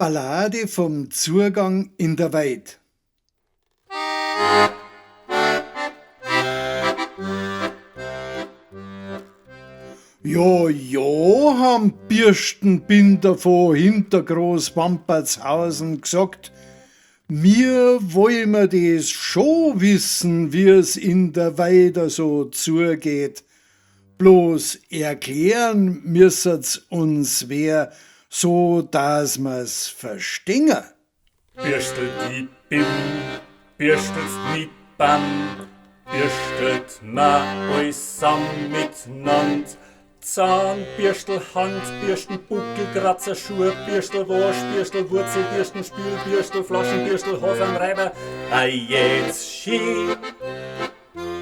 Ballade vom Zugang in der Weid. Ja, ja, haben Bürstenbinder von hinter Großwampertshausen gesagt, mir wollen wir das schon wissen, wie es in der Weide so zugeht. Bloß erklären müssen's uns wer, so dass mir's verstehen. Bürstelt die Bim, bürstelt's mit Bam, bürstelt ma alles sam mitnand. Zahnbürstel, Handbürstel, Buckelkratzer, Schuhbürstel, Waschbürstel, Wurzelbürstel, Spülbürstel, Flaschenbürstel, Hofenreiber. A jetzt schön,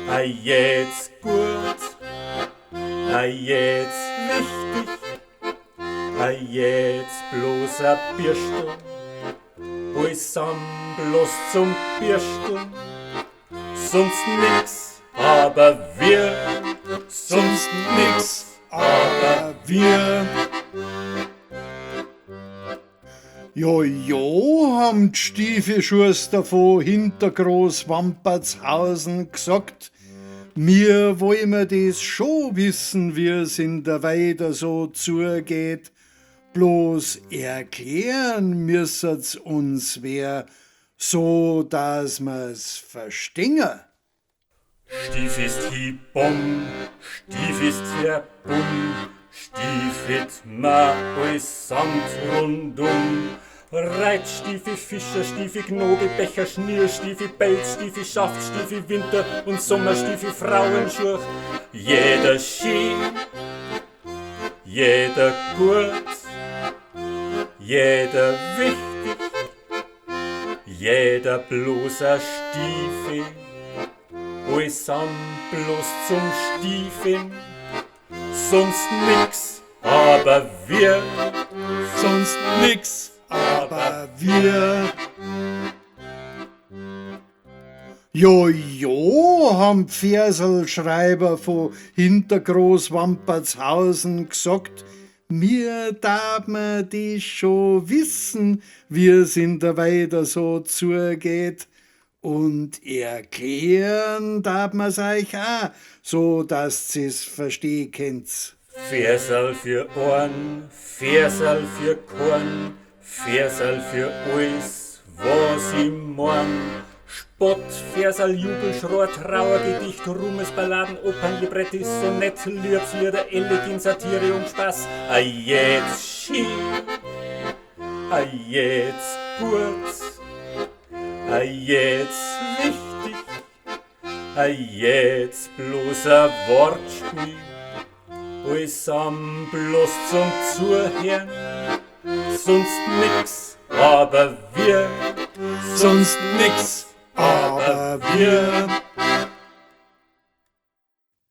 a jetzt gut, a jetzt wichtig, a jetzt bloß a Bürstel. Alles sam bloß zum Bürsteln, sonst nix, aber wir, sonst nix. Aber wir. Ja, ja, haben die Stiefelschuster von hinter Großwampertshausen gesagt, mir wollen wir das schon wissen, wie es in der Weide so zugeht. Bloß erklären müssen's uns wer, so dass mir's verstehen. Stief ist hi Bom, Stief ist hier Bum, Stiefet ma alles samt rundum. Reitstiefi, Fischer, Stiefi, Knobi, Becher, Schnürstiefi, Pelz, Stiefi, Schaft, Stiefi, Winter- und Sommerstiefi, Frauenschuh. Jeder schön, jeder gut, jeder wichtig, jeder bloßer Stiefel. Alles am bloß zum Stiefeln, sonst nix, aber wir, Sonst nix, aber wir. Jo, jo, haben Pferselschreiber von hinter Großwampertshausen gesagt, mir darf man das schon wissen, wie es in der Weide so zugeht. Und erklären darf man's euch auch, so dass ihr's verstehen könnt. Versal für Ohren, Versal für Korn, Versal für alles, was im Morn. Spott, Versal, Jubel, Schrott, Trauergedicht, Ruhmesballaden, Opern, Libretti, Sonett, Liebslieder, Elegin, Satire und Spaß. A jetzt schön, a jetzt gut, a jetzt wichtig, a jetzt bloß a Wortspiel. Alles am bloß zum Zuhören, sonst nix, aber wir, Sonst nix, aber wir.